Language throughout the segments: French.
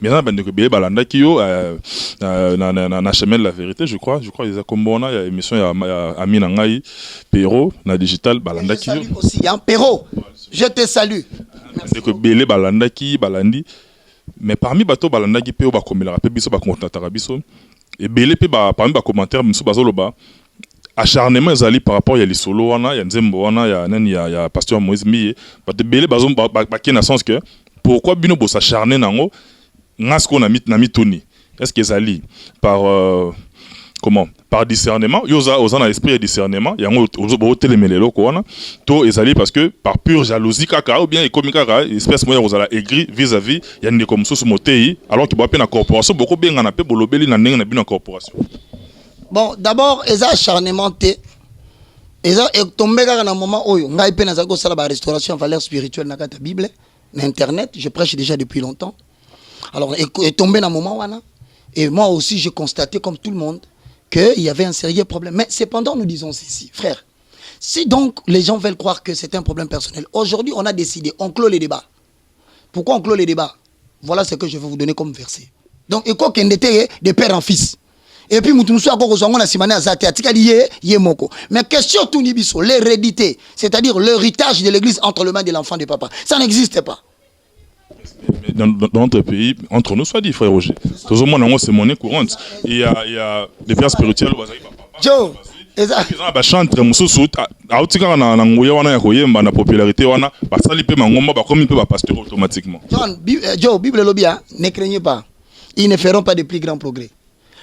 Maintenant, ben que balanda qui yo na chemin de la vérité, je crois ils a comme bon il y a émission il y a Amina Ngai Perro na digital balanda qui yo aussi hein Perro. Je te salue. Que belé balanda qui balandi mais parmi bato balanda qui pe ba komela pe biso ba contactera biso et belé pe ba parmi ba commentaire biso bazoloba acharnement ezali par rapport ya lisolo wana ya nzembo wana ya nani ya pasteur Moïse Miye ba te belé bazo ba na sens que pourquoi bino bo s'acharner nango ngasko na mitoni est-ce que ezali par comment par discernement yoza ozana esprit de discernement yango ozo telemelelo ko wana to ezali parce que par pure jalousie kaka ou bien ekomi kaka espèce moya ozala aigri vis-à-vis ya ndeko mosusu motei alors que bope na corporation boko benga na pe bolobeli na ndenge na bino corporation. Bon, d'abord eza acharnement te eza tombé kaka na moment oyo ngai pe nazako sala ba restauration valeur spirituelle na kata Bible na internet, je prêche déjà depuis longtemps. Alors est tombé dans un moment wana et moi aussi j'ai constaté comme tout le monde qu'il y avait un sérieux problème. Mais cependant, nous disons ceci, frère. Si donc les gens veulent croire que c'est un problème personnel, aujourd'hui on a décidé, on clôt les débats. Pourquoi on clôt les débats? Voilà ce que je vais vous donner comme verset. Donc, il faut qu'il était de père en fils. Et puis, mais question tout nibiso, l'hérédité, c'est-à-dire l'héritage de l'église entre les mains de l'enfant du papa, ça n'existe pas. Dans notre pays, entre nous, soit dit, frère Roger, tout le monde c'est monnaie courante. Il y a des pères spirituels. Joe, ba chantre mususu autika na nguya wana ya koyemba na popularité wana basali pe mangomba ba komi pe ba pasteur automatiquement. Joe, Bible lobia, ne craignez pas. Ils ne feront pas de plus grands progrès.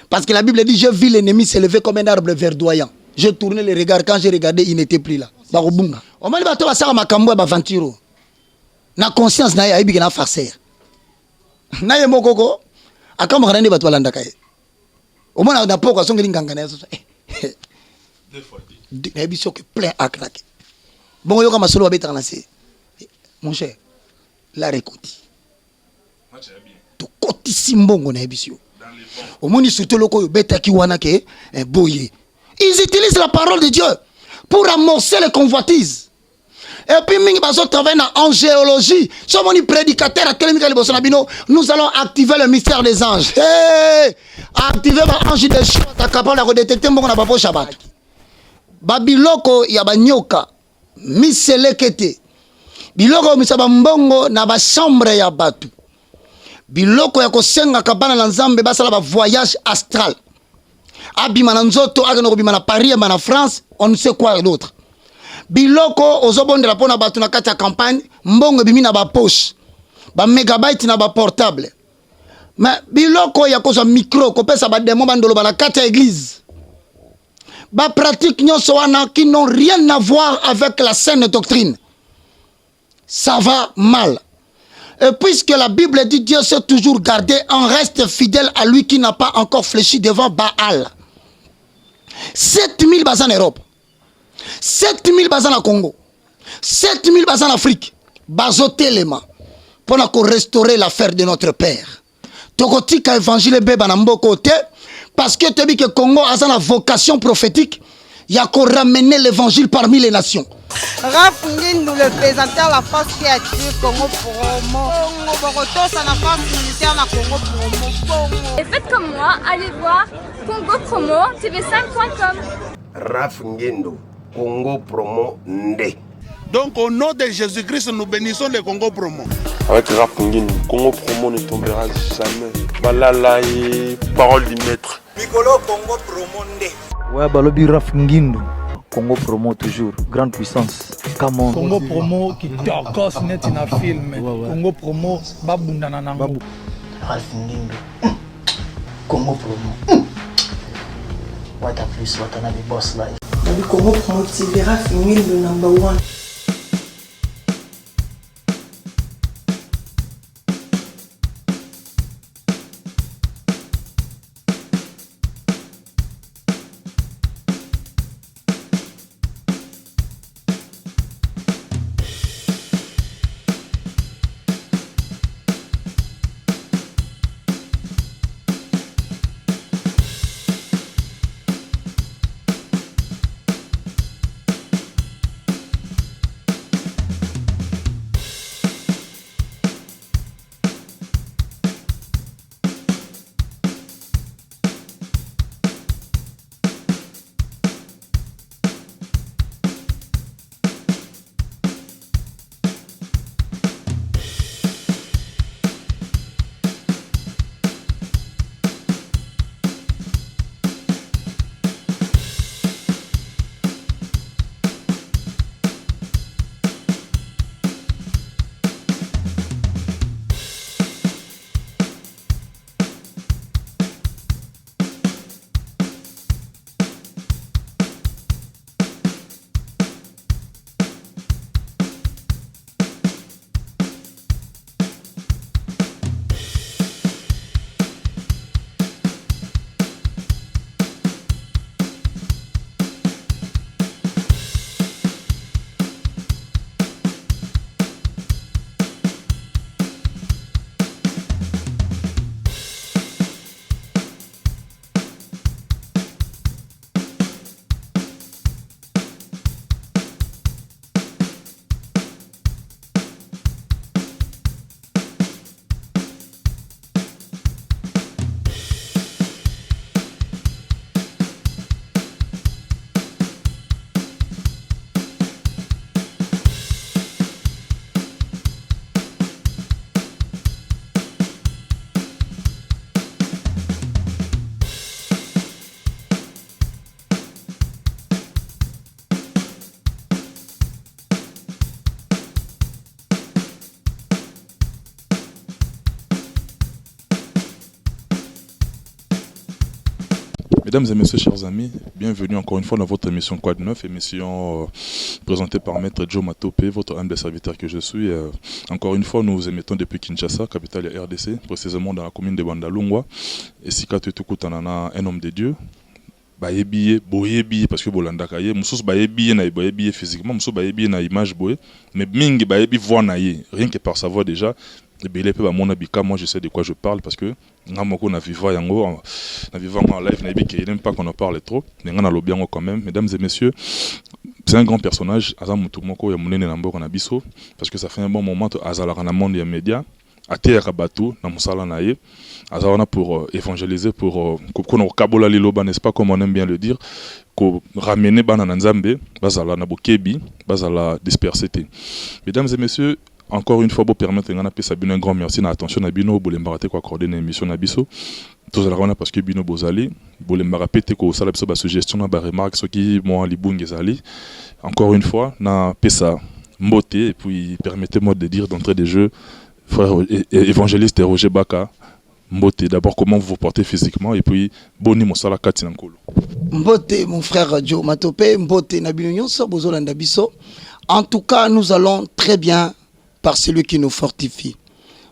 Parce que la Bible dit, je vis l'ennemi s'élever comme un arbre verdoyant. Je tournais les regards, quand j'ai regardé, il n'était plus là. Barobunga. On m'a dit bato basara makambo ba aventure. Na conscience na ya ibi na farceur. Na yemo koko akamba kanande bato balanda kaye. Au moins na poko songi lingangana yaso. Deux fois dit. Na biso que plein à craquer. Bon yo kama solo babeta na se. Mon cher, la récolte. To koti simbongo na biso. Au moins surtout loko beta ki wana ke boye. Ils utilisent la parole de Dieu pour amorcer les convoitises. Et puis, nous travaillons en géologie. Sommes les prédicateurs à nous allons activer le mystère des anges. Hey! Activer l'ange des choses. Tu es capable de détecter mon ababo Shabbat. Babiloko yaba nyoka. Miselekete. Biloko misaba mbongo na ba chambre ya batu. Biloko ya kosenga kabana na nzambe basala ba voyage astral. Abima na nzoto agano bima na Paris na France, on ne sait quoi d'autre. Biloko ozobondela pona batu na kati ya campagne, mbongo bimi na ba poche. Ba megabyte na ba portable. Mais biloko ya koza micro ko pesa ba demo bandolo ba na kati ya église. Ba pratique nyonso wana qui n'ont rien à voir avec la saine doctrine. Ça va mal. Et puisque la Bible dit Dieu s'est toujours gardé, on reste fidèle à lui qui n'a pas encore fléchi devant Baal. 7000 bazans en Europe, 7000 bazans au Congo, 7000 bazans en Afrique, bazotelema pour restaurer l'affaire de notre Père. Tokotika évangile beba na côté parce que tu dis que Congo a une vocation prophétique, il y a qu'à ramener l'évangile parmi les nations. Raph Ngindou, le présentateur de la force créative Congo Promo. La force militaire na Congo Promo. Et faites comme moi, allez voir Congo Promo tv5.com. Raph Ngindou, Congo Promo Ndé. Donc au nom de Jésus-Christ, nous bénissons le Congo Promo. Avec Raph Ngindou, Congo Promo ne tombera jamais. Balala et parole du maître. Piccolo Congo Promo Ndé. Ouais, balobi Raph Ngindou. Congo Promo toujours, grande puissance. Come Congo Promo qui torcos net in a film. Congo Promo babundana nango. Raph Ngindou. Congo Promo. What a plus, what another boss life. Congo Promo TV, Raph Ngindou #1. Mesdames et messieurs, chers amis, bienvenue encore une fois dans votre émission Quad 9, émission présentée par Maître Joe Matope, votre humble serviteur que je suis. Encore une fois, nous émettons depuis Kinshasa, capitale de RDC, précisément dans la commune de Bandalungwa. Et si tu écoutes un homme de Dieu, bayebi boyebi parce que bolanda kaye mususu bayebi na bayebi physiquement mususu bayebi na image boye mais mingi bayebi voix na ye rien que par sa voix déjà et belé pe ba mona bika moi je sais de quoi je parle parce que ngamoko na vivant yango na vivant en live na bika n'aime pas qu'on en parle trop mais ngana lobi yango quand même. Mesdames et messieurs, c'est un grand personnage aza mutu moko ya munene na mboka na biso parce que ça fait un bon moment azala na monde ya média ateya bato na musala na ye azana pour évangéliser pour qu'on kabola liloba, n'est-ce pas, comme on aime bien le dire, ko ramener bana na nzambe bazala na bokebi bazala dispersité. Mesdames et messieurs, encore une fois pour permettre ngana pesa bino un grand merci na attention na bino bolembarate ko accorder na émission na biso tozala wana parce que bino bozali bolembarate ko sala biso ba suggestion na ba remarque ce qui moi libungi ezali encore une fois na pesa mbote et puis permettez-moi de dire d'entrée des jeux frère évangéliste Roger Baka Mbote, d'abord comment vous vous portez physiquement et puis boni mosala kati na nkolo. Mbote mon frère Joe Matope, Mbote na bino nyonso bozolanda biso. En tout cas, nous allons très bien par celui qui nous fortifie.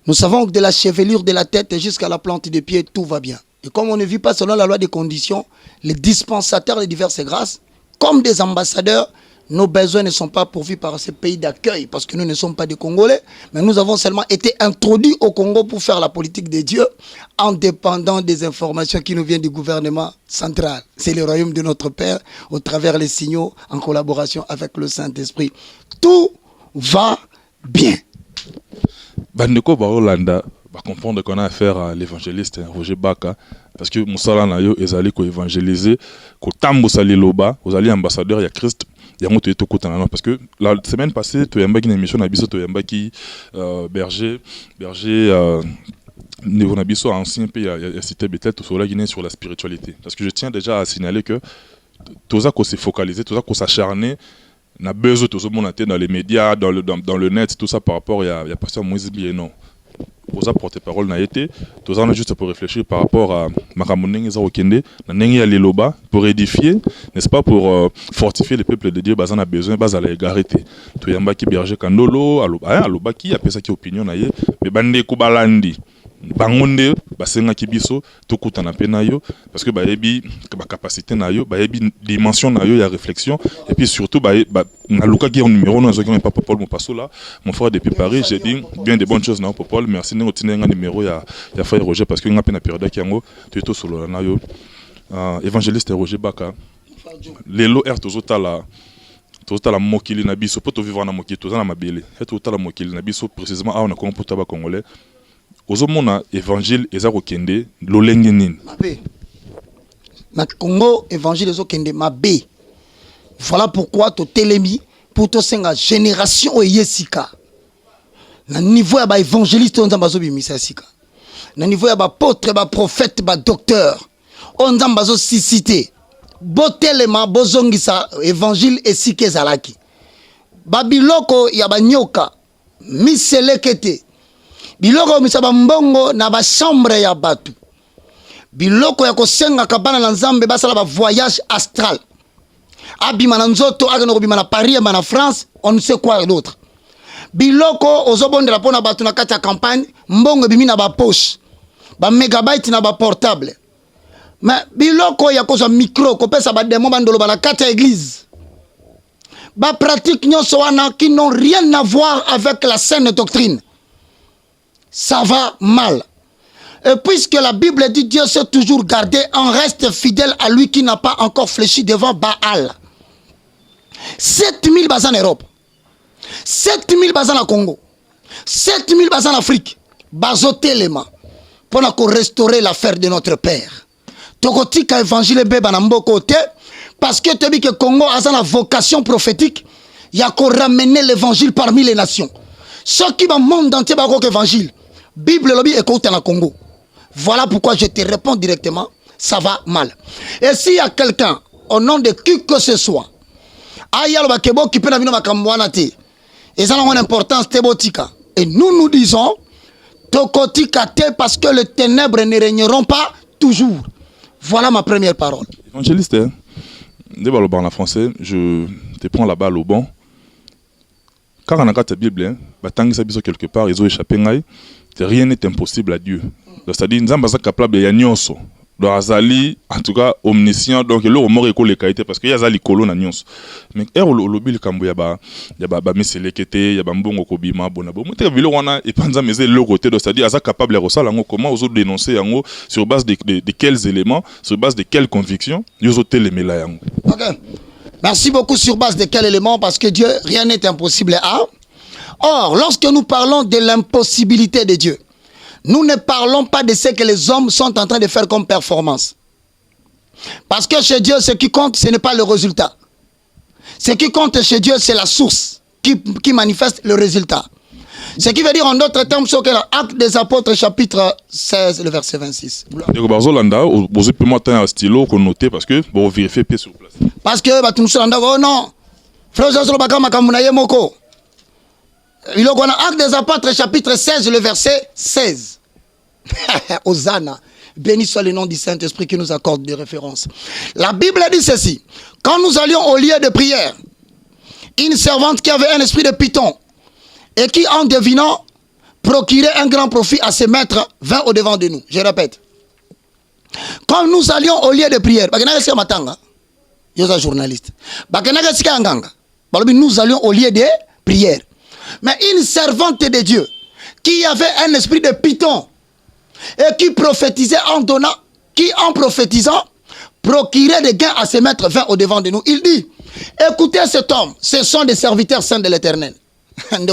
Nous savons que de la chevelure de la tête jusqu'à la plante des pieds, tout va bien. Et comme on ne vit pas selon la loi des conditions, les dispensateurs de diverses grâces, comme des ambassadeurs, nos besoins ne sont pas pourvus par ces pays d'accueil parce que nous ne sommes pas des Congolais, mais nous avons seulement été introduits au Congo pour faire la politique de Dieu en dépendant des informations qui nous viennent du gouvernement central. C'est le royaume de notre Père au travers les signaux en collaboration avec le Saint-Esprit. Tout va bien. Bandeko Baolanda va comprendre qu'on a affaire à l'évangéliste Roger Baka parce que Moussala Nayo ezali ko évangéliser ko tambusa liloba, ozali ambassadeur ya Christ. Parce que la semaine passée, tu as une émission à Bisso, tu as berger, niveau Nabiso, ancien pays, il a cité peut-être sur la spiritualité. Parce que je tiens déjà à signaler que tout ça qu'on s'est focalisé, tout ça qu'on s'acharné, n'a besoin tout ce monde dans les médias, dans le net, tout ça par rapport à pasteur Moïse Bié, non. Pour porte-parole n'a été, tout ça on a juste pour réfléchir par rapport à Makamuneng Okende, Nengi Aliloba, pour édifier, n'est-ce pas, pour fortifier le peuple de Dieu, bazan a besoin, bazan a égarité. Tu yamba ki berger kandolo, aloba ki a pesa ki opinion na ye, mais bande kubalandi. Bangonde basenga kibiso tokuta na pena yo parce que bayebi ba capacité na yo bayebi dimension na yo ya réflexion et puis surtout na luka qui en numéro non zoki pas Popol mon passo là mon frère depuis Paris j'ai dit bien de bonnes choses na Popol merci ngo tinenga numéro ya frère Roger parce que nga pena période ki yango to solo na yo évangéliste Roger Baka lelo r tozotala mokili na biso poto vivre na mokili tozana mabele tozotala mokili na biso précisément a on a comporté ba congolais Ozomona évangile ezako kende lolenge nini mabe na Congo évangile ezako kende mabe. Voilà pourquoi to telemi pour to senga génération yesika na niveau ya ba évangéliste on nzamba zo bimisa sika na niveau ya ba apôtre ba prophète ba docteur on nzamba zo cité botelema bozongisa évangile esika ezalaki babiloko ya banyoka miselekete biloko misaba mbongo na ba chambre ya batu biloko ya kosenga kabana na nzambe basala ba voyage astral abima na nzoto agano kobima na Paris na France on ne sait quoi d'autre biloko ozobondela pona batu na kati ya campagne mbongo bimi na ba poche ba megabyte na ba portable mais biloko ya koza micro kopesa ba demo bandolo na kati ya église ba pratique nyonso wana qui n'ont rien à voir avec la saine doctrine. Ça va mal. Et puisque la Bible dit Dieu s'est toujours gardé, on reste fidèle à lui qui n'a pas encore fléchi devant Baal. 7000 bazans en Europe, 7000 bazans en Congo, 7000 bazans en Afrique, bazotelema pour restaurer l'affaire de notre Père. Tokotika évangile beba na mboko te parce que tu dis que Congo a la vocation prophétique, il y a qu'on ramener l'évangile parmi les nations. Ceux qui dans le monde entier bakok évangile. Bible lobby écoute en Congo. Voilà pourquoi je te réponds directement, ça va mal. Et s'il y a quelqu'un au nom de qui que ce soit, qui peut avoir une importance tebotika. Et nous disons tokotika te parce que les ténèbres ne régneront pas toujours. Voilà ma première parole. Évangéliste, hein? Dès le banc en français, je te prends la balle au banc. Car on a ta Bible, hein, batang ça quelque part, ils ont échappé, rien n'est impossible à Dieu. C'est-à-dire, nous sommes capables de yanyonso. Donc, Azali, en tout cas, omniscient, donc, il y a les qualités parce qu'il y a Azali colon nyonso. Mais, il y a le kambo, il y a meselekete, il y a mbongo kobima, bonabo. Moi, tu vu on a et pendant mes le côté, c'est-à-dire, Azali capable de ressort, comment ils ont dénoncé, sur base de quels éléments, sur base de quelles convictions, ils ont télémé là. Ok. Merci beaucoup sur base de quels éléments, parce que Dieu, rien n'est impossible à. Or, lorsque nous parlons de l'impossibilité de Dieu, nous ne parlons pas de ce que les hommes sont en train de faire comme performance. Parce que chez Dieu, ce qui compte, ce n'est pas le résultat. Ce qui compte chez Dieu, c'est la source qui manifeste le résultat. Ce qui veut dire en d'autres termes, c'est que l'Acte des Apôtres, chapitre 16, le verset 26. Vous pouvez mettre un stylo qu'on note parce que vous vérifiez pied sur place. Parce que, oh non, frère Joseph Bakama Kamunaye Moko. Il y a Acte des Apôtres, chapitre 16, le verset 16. Hosanna. Béni soit le nom du Saint-Esprit qui nous accorde des références. La Bible dit ceci. Quand nous allions au lieu de prière, une servante qui avait un esprit de python et qui, en devinant, procurait un grand profit à ses maîtres, vint au-devant de nous. Je répète. Quand nous allions au lieu de prière, journaliste. Nous allions au lieu de prière. Mais une servante de Dieu qui avait un esprit de python et qui prophétisait en donnant, qui en prophétisant procurait des gains à ses maîtres, vint au-devant de nous. Il dit, écoutez cet homme, ce sont des serviteurs saints de l'Éternel. Il ne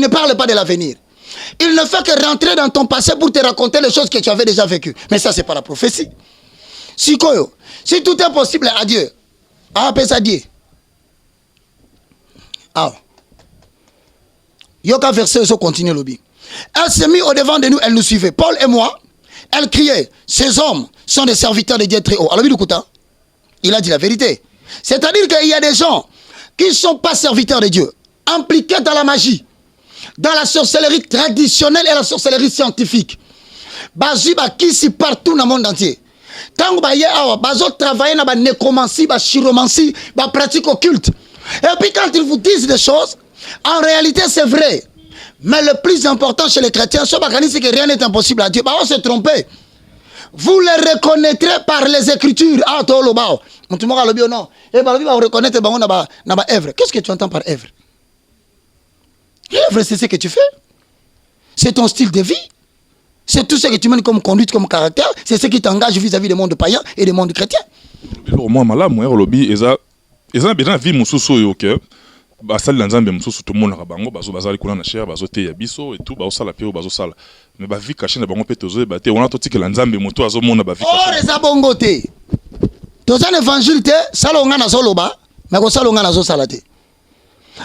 parle pas de l'avenir. Il ne fait que rentrer dans ton passé pour te raconter les choses que tu avais déjà vécues. Mais ça, c'est pas la prophétie. Si tout est possible à Dieu, appelle ça Dieu. Ah. Yoka verset, so continue lobby. Elle s'est mise au devant de nous, elle nous suivait. Paul et moi, elle criait, ces hommes sont des serviteurs de Dieu très haut. Alors, il a dit la vérité. C'est-à-dire qu'il y a des gens qui ne sont pas serviteurs de Dieu, impliqués dans la magie, dans la sorcellerie traditionnelle et la sorcellerie scientifique. Qui si partout dans le monde entier. Quand vous travaillez dans la nécromancie, la chiromancie, la pratique occulte. Et puis quand ils vous disent des choses, en réalité c'est vrai. Mais le plus important chez les chrétiens, c'est que rien n'est impossible à Dieu. On s'est trompé. Vous les reconnaîtrez par les Écritures. Ah, toi, le bao. On te montre le bio, non. Et bah, vous reconnaître dans œuvre. Qu'est-ce que tu entends par œuvre? L'œuvre, c'est ce que tu fais. C'est ton style de vie. C'est tout ce que tu mènes comme conduite, comme caractère. C'est ce qui t'engage vis-à-vis du monde païen et du monde chrétien. Moi, le lobby, ils ont bien vu mon sous-sous, ok. Basal dans Zambie, tout le monde a bango, bazo bazali kuna na cher, bazo te yabiso et tout, bazo sala peo, bazo sala. Mais ba vie cachée na bango pe tozo ba te, on a tout que l'Nzambe moto azo mona ba vie cachée. Oh les abongo te. Toza l'évangile te, sala nga na zoloba, mais ko sala nga na zo sala te.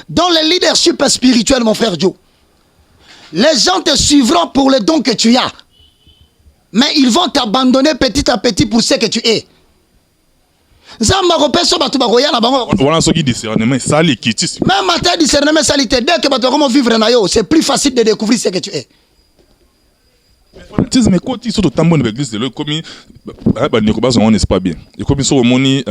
Dans le leadership spirituel, mon frère Joe, les gens te suivront pour les dons que tu as, mais ils vont t'abandonner petit à petit pour ce que tu es. Même matin discernement salité, dès que tu vivre c'est plus facile de découvrir ce que tu es. Mais quand ils sont au tambour de l'église de l'eau, comme ils on n'est pas bien. Et comme ils sont au moni,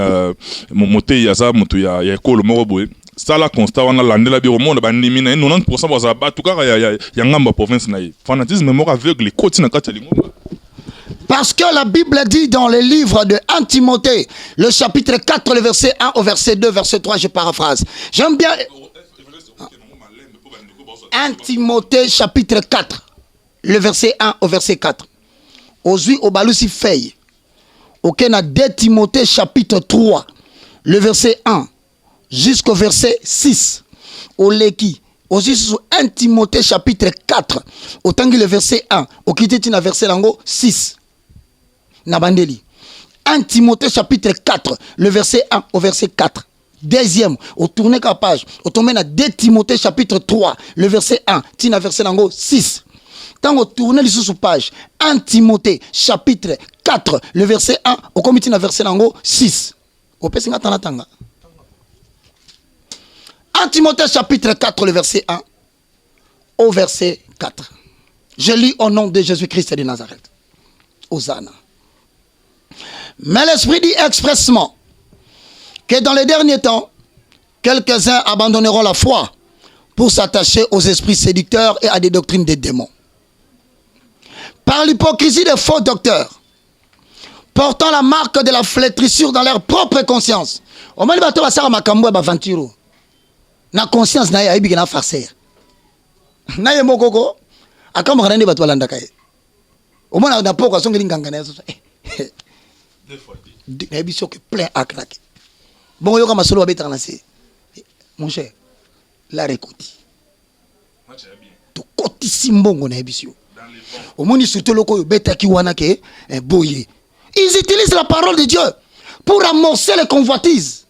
moté yaza, moto ya école moroboé. Ça la constat, on a l'année la bureau monde, 90% was abat, tout cas, y a un province naïf. Fanatisme mort aveugle, les côtes n'a qu'à parce que la Bible dit dans le livre de 1 Timothée, le chapitre 4, le verset 1 au verset 2, verset 3, je paraphrase. J'aime bien. 1 Timothée, chapitre 4, le verset 1 au verset 4. Aujourd'hui, au Balousi Fey. Ok, na 2 Timothée, chapitre 3, le verset 1 jusqu'au verset 6. Au Leki. Aussi sur 1 Timothée, chapitre 4, au Tangi, le verset 1. Au Kitetina, verset 6. Nabandeli. 1 Timothée chapitre 4, le verset 1 au verset 4. Deuxième, au tourner la page, au tomber dans 2 Timothée chapitre 3, le verset 1, tina verset 6. Quand on tourne sur la page, 1 Timothée chapitre 4, le verset 1, au comité verset 6. Au pessinga tanatanga. 1 Timothée chapitre 4, le verset 1 au verset 4. Je lis au nom de Jésus-Christ de Nazareth. Hosanna. Mais l'Esprit dit expressement que dans les derniers temps, quelques-uns abandonneront la foi pour s'attacher aux esprits séducteurs et à des doctrines des démons. Par l'hypocrisie des faux docteurs, portant la marque de la flétrissure dans leur propre conscience. Au moins, bateau va faire ma cambo aventure. Na conscience na ya na farcer. Na ye mokoko akam rande bato landa kai. Au moins na poko songi nganga na so. Na biso que plein à craquer. Bon yo kama solo babeta na se. Mon cher, la récoute. To koti simbongo na biso. Au moins surtout loko yo beta ki wana ke boye. Ils utilisent la parole de Dieu pour amorcer les convoitises.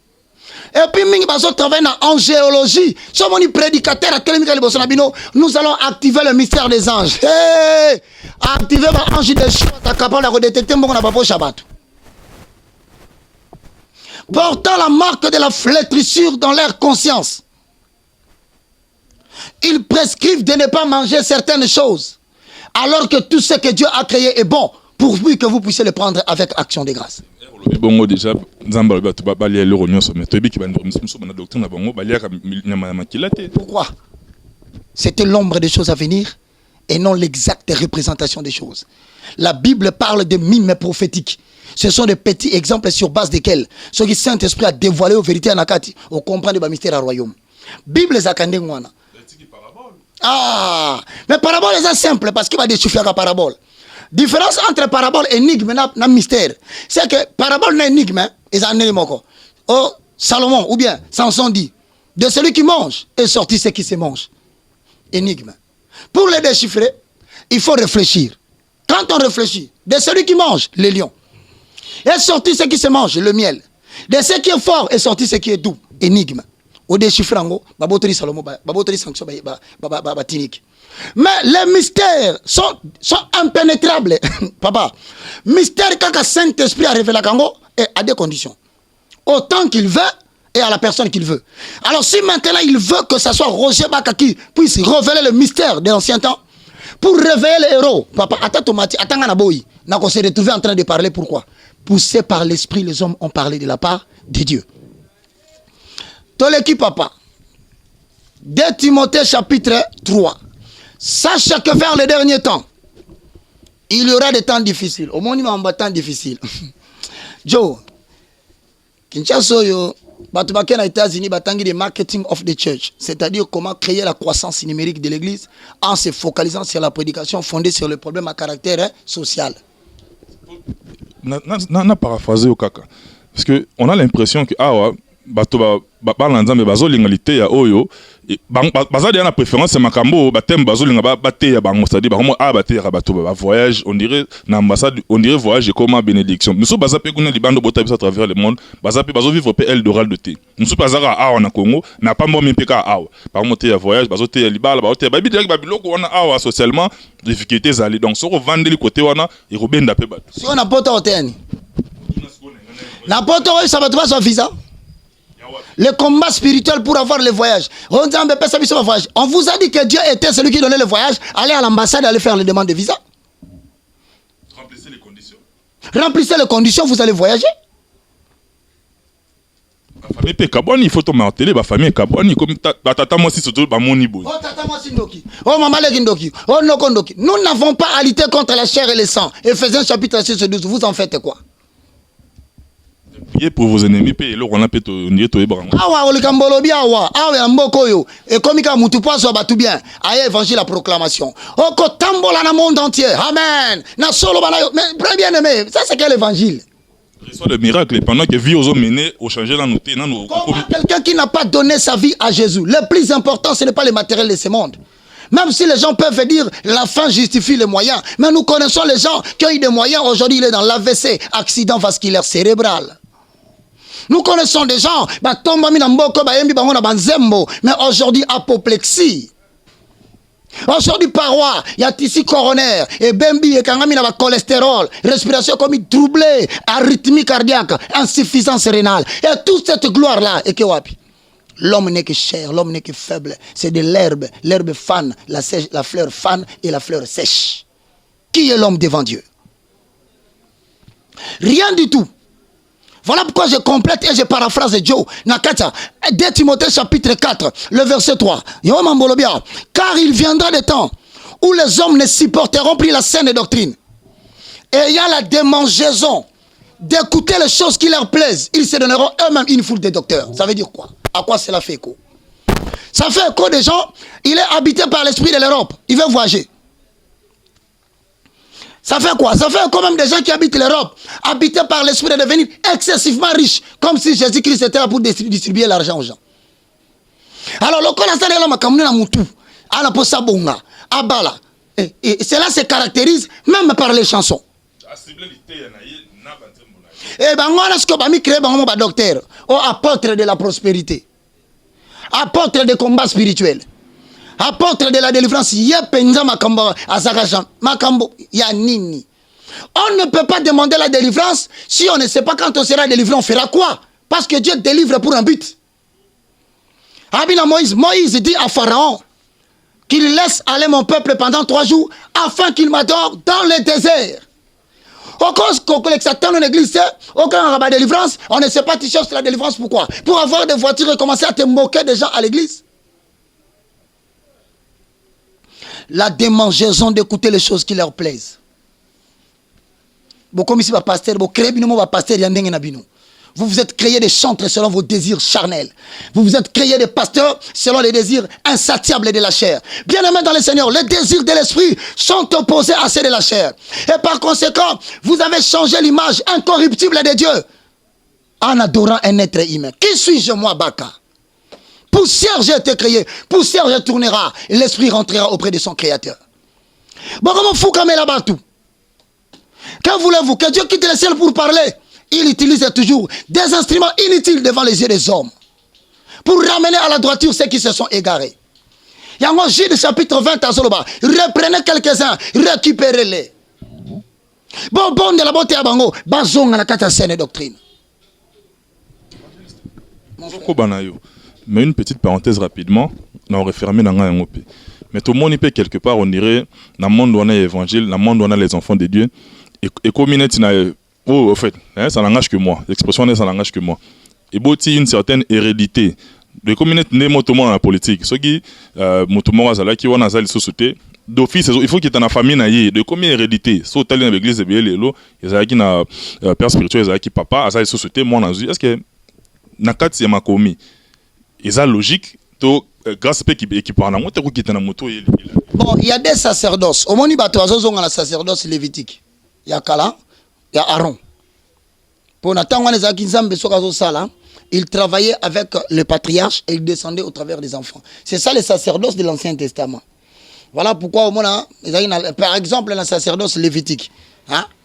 Et puis, ils travaillent en géologie. Sommes les prédicateurs à nous allons activer le mystère des anges. Hey! Activer l'ange des choses, capable de redétecter mon Shabbat. Portant la marque de la flétrissure dans leur conscience. Ils prescrivent de ne pas manger certaines choses, alors que tout ce que Dieu a créé est bon, pourvu que vous puissiez le prendre avec action de grâce. Bongo déjà pourquoi? C'était l'ombre des choses à venir et non l'exacte représentation des choses. La Bible parle de mimes prophétiques. Ce sont des petits exemples sur base desquels ce que Saint-Esprit a dévoilé aux vérités en Akati, au comprendre le mystère à royaume. Bible zakandengwana. Ah, mais parabole est simple parce qu'il va déchiffrer la parabole. Différence entre parabole et énigme et mystère. C'est que parabole n'est énigme, et ça n'est pas. Oh, Salomon, ou bien Samson dit, de celui qui mange est sorti ce qui se mange. Énigme. Pour le déchiffrer, il faut réfléchir. Quand on réfléchit, de celui qui mange, le lion, est sorti ce qui se mange, le miel. De ce qui est fort est sorti ce qui est doux. Énigme. Au déchiffrant, babotori Salomon, babotori sanction, batinik. Mais les mystères sont impénétrables. Papa, mystère quand le Saint-Esprit a révélé à des conditions. Autant qu'il veut et à la personne qu'il veut. Alors si maintenant il veut que ce soit Roger Baka qui puisse révéler le mystère de l'ancien temps, pour réveiller les héros, papa, on s'est retrouvé en train de parler. Pourquoi? Poussés par l'Esprit, les hommes ont parlé de la part de Dieu. Toleki papa, 2 Timothée chapitre 3. Sache que vers les derniers temps, il y aura des temps difficiles. Au moins, il y aura des temps difficiles. Joe, Kinshasa, aux États-Unis, il y a marketing of the church, c'est-à-dire comment créer la croissance numérique de l'église en se focalisant sur la prédication fondée sur le problème à caractère social. Na paraphrasé au kaka. Parce qu'on a l'impression que bato balanzambe bazolingalité ya oyo bazali na préférence c'est makambo batem bazolinga baté ya bango c'est-à-dire ba baté ya bato ba voyage on dirait na ambassade on dirait voyage comme bénédiction nous bazape kuna libando botabisa à travers le monde bazape bazo vivre pe el doral de thé nous bazara awa na Congo na pambo mipeka awa par monter ya voyage bazote ya libala baote babi direct babiloko wana awa socialement difficultés zali donc soko vandeli côté wana et robenda pe bato si on a poto hoteni na poto ça va trouver son visa. Le combat spirituel pour avoir le voyage. On vous a dit que Dieu était celui qui donnait le voyage. Allez à l'ambassade, allez faire les demandes de visa. Remplissez les conditions. Remplissez les conditions, vous allez voyager. La famille est Kaboni, il faut te marteler. La famille est Kaboni, comme tata moi si surtout ba moni boy. Oh tata moi si ndoki. Oh maman le ndoki. Oh nokondoki. Nous n'avons pas à lutter contre la chair et le sang. Éphésiens chapitre 6 12. Vous en faites quoi? Priez pour vos ennemis, et là on a peut-être awa olikambolobi awa awa mboko yo et comme ka mutu paso batu bien aya évangile la proclamation oko tambola na monde entier amen na solo bana mais très bien aimé ça c'est quel évangile reçoit le miracle pendant que vie aux hommes menés au changer la noté quelqu'un qui n'a pas donné sa vie à Jésus. Le plus important ce n'est pas le matériel de ce monde. Même si les gens peuvent dire la fin justifie les moyens, mais nous connaissons les gens qui ont eu des moyens. Aujourd'hui il est dans l'AVC, accident vasculaire cérébral. Nous connaissons des gens, mais aujourd'hui apoplexie. Aujourd'hui paroi, il y a tissu coronaire, et bembi et kangami na cholestérol, respiration comme troublée, arythmie cardiaque, insuffisance rénale. Et toute cette gloire là, et que wapi? L'homme n'est que chair, l'homme n'est que faible. C'est de l'herbe. L'herbe fane, la fleur fane et la fleur sèche. Qui est l'homme devant Dieu? Rien du tout. Voilà pourquoi je complète et je paraphrase Joe. Nakata, 2 Timothée chapitre 4, le verset 3. Car il viendra des temps où les hommes ne supporteront plus la saine doctrine. Et il y a la démangeaison d'écouter les choses qui leur plaisent. Ils se donneront eux-mêmes une foule de docteurs. Ça veut dire quoi? À quoi cela fait écho? Ça fait écho des gens, il est habité par l'esprit de l'Europe. Il veut voyager. Ça fait quoi? Ça fait quand même des gens qui habitent l'Europe, habités par l'esprit de devenir excessivement riches, comme si Jésus-Christ était là pour distribuer l'argent aux gens. Alors, le connaisseur de l'homme, comme nous, et cela se caractérise même par les chansons. Et ben, on a ce qu'on a créé, un docteur, ou apôtre de la prospérité, apôtre des combats spirituels. Apôtre de la délivrance, on ne peut pas demander la délivrance si on ne sait pas quand on sera délivré, on fera quoi? Parce que Dieu délivre pour un but. Moïse dit à Pharaon qu'il laisse aller mon peuple pendant 3 jours afin qu'il m'adore dans le désert. Au cause qu'on Satan dans l'église, aucun rabat délivrance, on ne sait pas tu cherches la délivrance, pourquoi? Pour avoir des voitures et commencer à te moquer des gens à l'église. La démangeaison d'écouter les choses qui leur plaisent. Vous vous êtes créés des chantres selon vos désirs charnels. Vous vous êtes créés des pasteurs selon les désirs insatiables de la chair. Bien aimés dans le Seigneur, les désirs de l'esprit sont opposés à ceux de la chair. Et par conséquent, vous avez changé l'image incorruptible de Dieu en adorant un être humain. Qui suis-je moi, Baka? Poussière, j'ai été créé. Poussière, je tournera. L'esprit rentrera auprès de son créateur. Bon, comment fou comme là-bas tout? Quand voulez-vous que Dieu quitte le ciel pour parler? Il utilise toujours des instruments inutiles devant les yeux des hommes pour ramener à la droiture ceux qui se sont égarés. Il y a un Jude chapitre 20 à Zoloba. Reprenez quelques-uns, récupérez-les. Bon, de la beauté à Bango, bazong à la catastrophe doctrine. Mais une petite parenthèse rapidement, on refermé dans un mot. Mais tout le monde peut quelque part, on dirait, dans le monde où on a l'évangile, dans le monde où on a les enfants de Dieu, et comme il y a, oh, en fait, ça n'engage que moi, l'expression ça n'engage que moi. Et il y a une certaine hérédité. De comme il y a dans la politique, ceux qui, qui ont une société, d'office, il faut qu'il y ait une famille, de combien hérédité. Si on est dans l'église, il y a un père spirituel, il y a un papa, il y a une société, moi, est-ce que, Nakati est ma commis? Et ça logique, grâce à qui parle en moto, qui est en moto. Bon, il y a des sacerdoces. Au moment où on a la sacerdoce lévitique, il y a Kala, il y a Aaron. Pour Nathan, il travaillait avec le patriarche et il descendait au travers des enfants. C'est ça les sacerdoces de l'Ancien Testament. Voilà pourquoi au moment par exemple, la sacerdoce lévitique,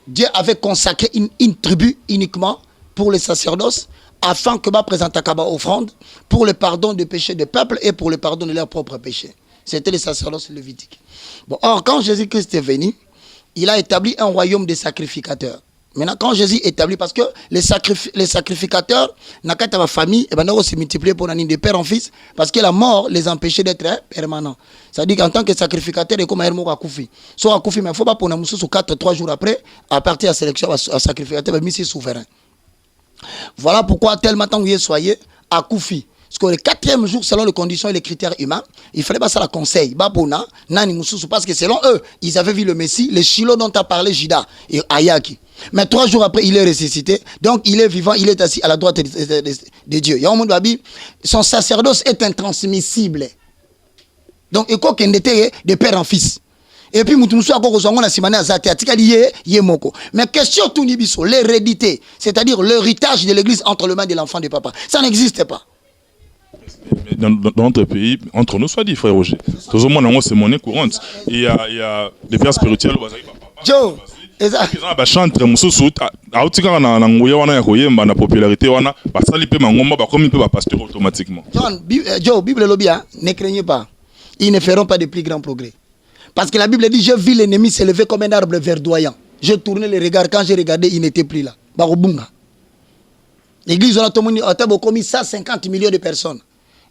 Dieu avait consacré une tribu uniquement pour les sacerdoces, afin que va présenter Kaba offrande pour le pardon des péchés du peuple et pour le pardon de leurs propres péchés. C'était les sacerdoces lévitiques. Bon, or, quand Jésus-Christ est venu, il a établi un royaume des sacrificateurs. Maintenant, quand Jésus établit, parce que les sacrificateurs, n'a qu'à ta famille, et ben on s'est multiplié pour l'année de père en fils, parce que la mort les empêchait d'être permanents. Ça dit qu'en tant que sacrificateur, il est comme un mort à Koufi. Soit à Koufi, mais il ne faut pas pour nous sur 4-3 jours après, à partir de la sélection à sacrificateur, mais c'est souverain. Voilà pourquoi tel matin où il soyez à Koufi. Parce que le 4e jour, selon les conditions et les critères humains, il fallait pas ça la conseil. Parce que selon eux, ils avaient vu le Messie, le Shiloh dont a parlé Jida et Ayaki. Mais 3 jours après, il est ressuscité. Donc, il est vivant, il est assis à la droite de Dieu. Son sacerdoce est intransmissible. Donc, il faut qu'il était de père en fils. Et puis, mais question tout nibiso, l'hérédité, c'est-à-dire l'héritage de l'église entre les mains de l'enfant du papa. Ça n'existe pas. Dans notre pays, entre nous, soit dit, frère Roger, tout le monde c'est monnaie courante. Il y a des pères spirituels. Joe, chantre mususu autika na nguya wana ya koyemba na popularité wana basali pe mangomba ba comme pe pasteur automatiquement. Joe, Bible lobia, ne craignez pas. Ils ne feront pas de plus grands progrès. Parce que la Bible dit, je vis l'ennemi s'élever comme un arbre verdoyant. Je tournais les regards, quand j'ai regardé, il n'était plus là. Barobunga. L'église, on a commis 150 millions de personnes.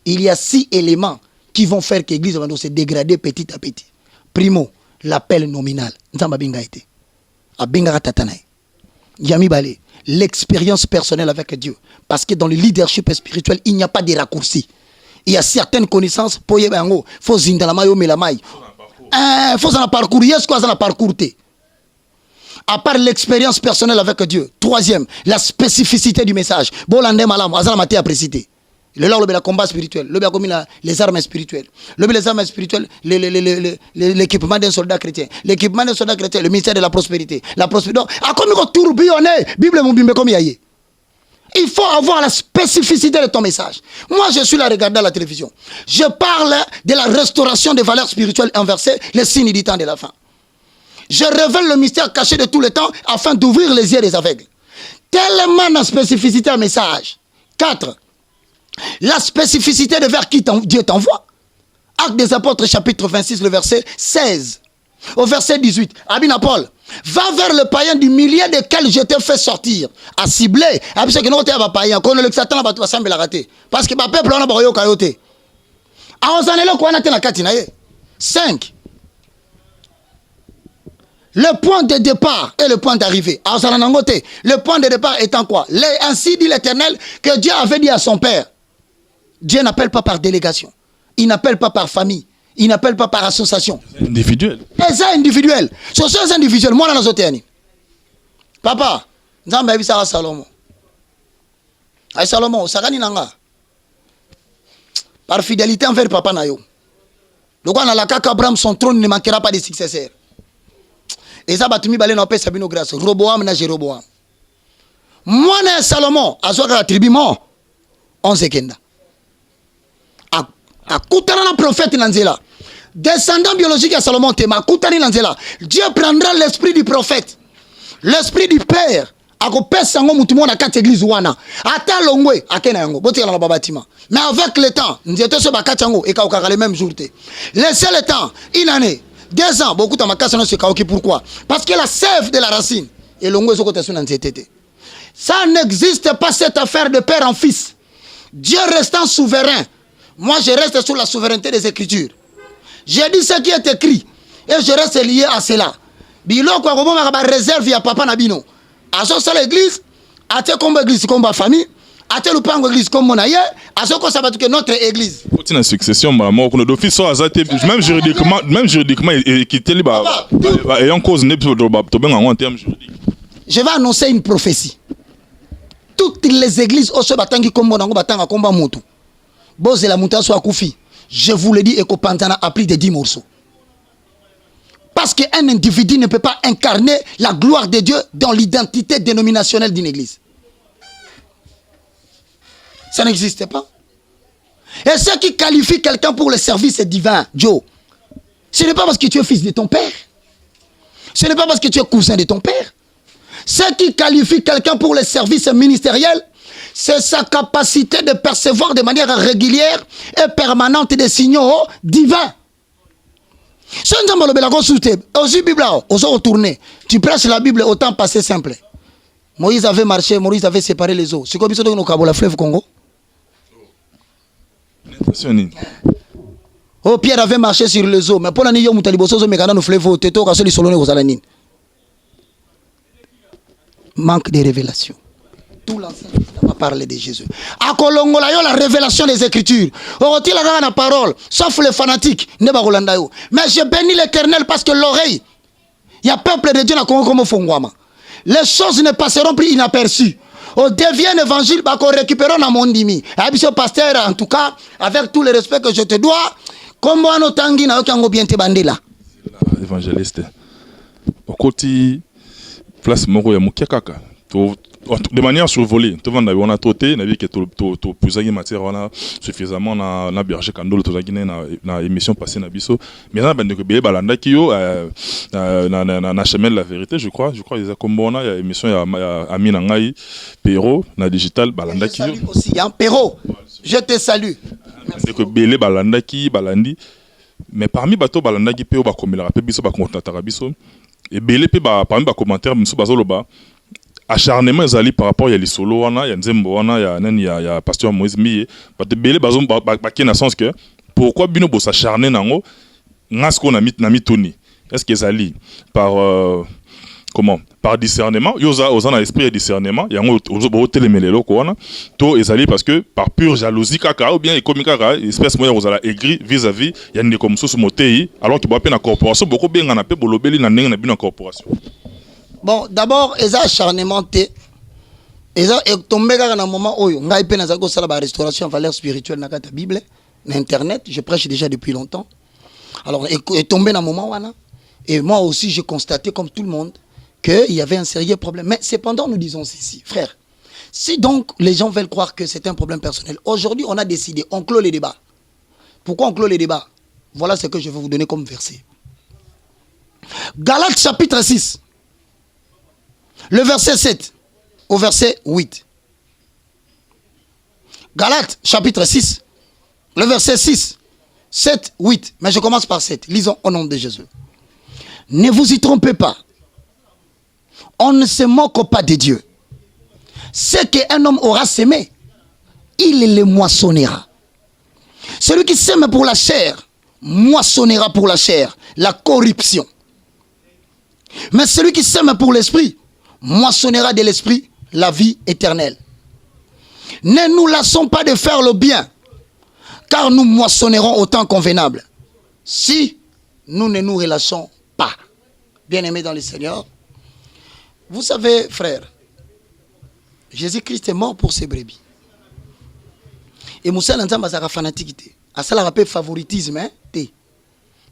il y a 6 éléments qui vont faire que l'église va se dégrader petit à petit. Primo, l'appel nominal. Yami Balé, l'expérience personnelle avec Dieu. Parce que dans le leadership spirituel, il n'y a pas de raccourcis. Il y a certaines connaissances, il faut un parcours. Yes, quoi, un parcours. À part l'expérience personnelle avec Dieu. Troisième, la spécificité du message. Le combat spirituel, les armes spirituelles. Les armes spirituelles, l'équipement d'un soldat chrétien. L'équipement d'un soldat chrétien, le ministère de la prospérité. La prospérité. Il faut avoir la spécificité de ton message. Moi, je suis là regardant à la télévision. Je parle de la restauration des valeurs spirituelles inversées, les signes du temps de la fin. Je révèle le mystère caché de tout le temps afin d'ouvrir les yeux des aveugles. Tellement de spécificité à message. 4. La spécificité de vers qui Dieu t'envoie. Actes des Apôtres, chapitre 26, le verset 16. Au verset 18. Abina Paul, va vers le païen du milieu desquels je t'ai fait sortir. À cibler. Parce que nous sommes païens. Quand le Satan va semble la rater. Parce que le peuple a pas kayote. On s'en est là quoi na katina. 5. Le point de départ et le point d'arrivée. Le point de départ étant quoi? Ainsi dit l'Éternel que Dieu avait dit à son père. Dieu n'appelle pas par délégation. Il n'appelle pas par famille. Il n'appelle pas par association. Individuel. Et ça individuel. Ce sont individuels. Moi, dans les papa, Nzamba a ça Salomon. Ay Salomon, ça gagne nanga. Par fidélité envers papa Nayo. Le roi n'a pas Abraham, son trône ne manquera pas de successeurs. Et ça, Batumi Balé n'a pas Sabino grâce. Roboam n'a Jéroboam. Moi, Salomon, à soi la tribu mort, on se kenda. A Koutana prophète Nanzela. Descendant biologique à Salomon Tema, Koutani Nanzela. Dieu prendra l'esprit du prophète, l'esprit du père. Ako pesa ngo mutu mona kati église wana. Ata longwe akena yango. Boti la babatima. Mais avec le temps, nzete so bakati yango et ka okaka le même jour te. Laissez le temps, une année, 2 ans, beaucoup de makasa no se kaoki pourquoi? Parce que la sève de la racine et longwe so kote so nzete. Ça n'existe pas cette affaire de père en fils. Dieu restant souverain. Moi, je reste sous la souveraineté des Écritures. J'ai dit ce qui est écrit. Et je reste lié à cela. Bilo kwa kobo ma réserve ya papa Nabino. A ce c'est l'église. A te comme église comme ma famille. A te lupango église comme mon aïe. A ce qu'on s'abat que notre église. Faut une succession, maman. Qu'on d'office soit azate. Même juridiquement, quitter les bas. Ayant cause n'est plus en termes juridiques. Je vais annoncer une prophétie. Toutes les églises au Sebatangi comme mon ango batanga combat moto. Bose la montagne soit koufi. Je vous le dis, Ekopantana a pris de 10 morceaux. Parce qu'un individu ne peut pas incarner la gloire de Dieu dans l'identité dénominationnelle d'une église. Ça n'existe pas. Et ce qui qualifie quelqu'un pour le service divin, Joe, ce n'est pas parce que tu es fils de ton père. Ce n'est pas parce que tu es cousin de ton père. Ce qui qualifie quelqu'un pour le service ministériel, c'est sa capacité de percevoir de manière régulière et permanente des signaux divins. Si on a aussi Bible, on se retourner. Tu prêches la Bible au temps passé simple. Moïse avait marché, Moïse avait séparé les eaux. C'est comme ça que la fleuve Congo. Oh, Pierre avait marché sur les eaux, mais pour la nuit, il y a un fleuve au této, quand il y manque de révélation. Tout l'Ancien Testament parle de Jésus. À Kolongola, la révélation des Écritures. Orotil la parole, sauf les fanatiques. Mais je bénis l'Éternel parce que l'oreille, il y a peuple de Dieu dans Congo comme les choses ne passeront plus inaperçues. On devient un évangile, qu'on récupère dans mon dimi. Monsieur pasteur, en tout cas, avec tout le respect que je te dois, comme on a tangi na okango bien te bandela. Évangéliste. Au côté place moko ya mukiakaka. De manière survolée, on a toté, on a vu que tout plus matière on a suffisamment na berger kandolo to zakine na émission passée na biso. Mais là ben que bébé balanda kiyo na chemin de la vérité, je crois ils a comme on a émission ya Ami Nangai Pero na digital balanda kiyo. Je te salue aussi hein Pero. Je te salue. Merci que bébé balanda ki balandi. Mais parmi bato balanda ki Pero ba komela pe biso ba contata biso et belé pe ba parmi ba commentaire biso bazoloba acharnement ezali par rapport ya lisolo wana ya nzembo wana ya nani ya pasteur Moïse Miye bato belé bazom baké na sens que pourquoi bino bo s'acharner nango ngasko na mitoni est-ce que ezali par comment par discernement yoza ozana esprit de discernement yango ozo telemelelo ko wana to ezali parce que par pure jalousie kaka ou bien ekomi kaka espèce moya ozala aigri vis-à-vis ya ndeko mosusu motei alors que ba pe na corporation boko benga na pe bolobeli na ndenge na bino corporation. Bon, d'abord, ils ont acharnement. Ils ont tombé dans un moment où ils ont fait la restauration en valeur spirituelle dans la Bible, dans Internet. Je prêche déjà depuis longtemps. Alors, ils sont tombés dans un moment où, et moi aussi, j'ai constaté, comme tout le monde, qu'il y avait un sérieux problème. Mais cependant, nous disons ceci, frère. Si donc les gens veulent croire que c'est un problème personnel, aujourd'hui, on a décidé, on clôt les débats. Pourquoi on clôt les débats? Voilà ce que je vais vous donner comme verset. Galates chapitre 6. Le verset 7 au verset 8. Galates, chapitre 6, le verset 6, 7, 8. Mais je commence par 7. Lisons au nom de Jésus. Ne vous y trompez pas. On ne se moque pas de Dieu. Ce qu'un homme aura semé, il le moissonnera. Celui qui sème pour la chair, moissonnera pour la chair la corruption. Mais celui qui sème pour l'esprit, moissonnera de l'esprit la vie éternelle. Ne nous lassons pas de faire le bien, car nous moissonnerons au temps convenable, si nous ne nous relâchons pas. Bien-aimés dans le Seigneur, vous savez, frère, Jésus-Christ est mort pour ses brebis. Et Moussa Nzamba a fanatique. A ça la favoritisme. Il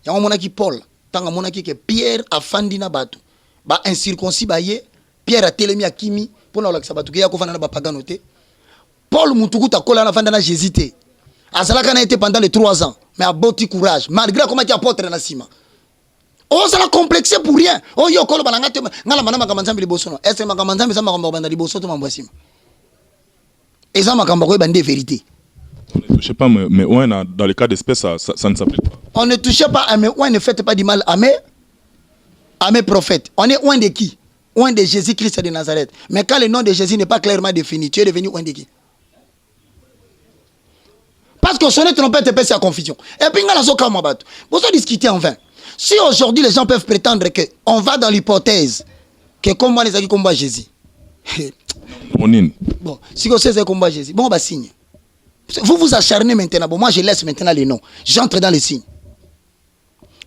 y a un monaki Paul, tant que monaki que Pierre a fandina batu. Ba incirconcis baye. Pierre a télémi à Kimi pour nous l'accepter. Il y a qu'on a paganoté. Paul Moutougou ta colla na fandana Jésus. Azalaka n'a été pendant les 3 ans, mais a botti courage malgré comment tu apportes na sima. Oh ça l'a complexé pour rien. Oh yo kolo balanga te ngala mana makambanzambi liboso no. Est-ce que makambanzambi ça makambo banda liboso to mambwasima. Et ça makambo ko bande vérité. On ne touche pas mais ouais dans le cas d'espèce ça ne s'applique pas. On ne touche pas à mes ouais ne faites pas du mal à mes prophètes. On est loin de qui? Loin de Jésus-Christ de Nazareth. Mais quand le nom de Jésus n'est pas clairement défini, tu es devenu loin de qui? Parce que sonner trompette et c'est la confusion. Et puis, vous allez discuter en vain. Si aujourd'hui les gens peuvent prétendre qu'on va dans l'hypothèse que comme moi les amis combat Jésus. Bon, si vous savez combat Jésus, bon, bah signe. Vous vous acharnez maintenant. Bon, moi je laisse maintenant les noms. J'entre dans les signes.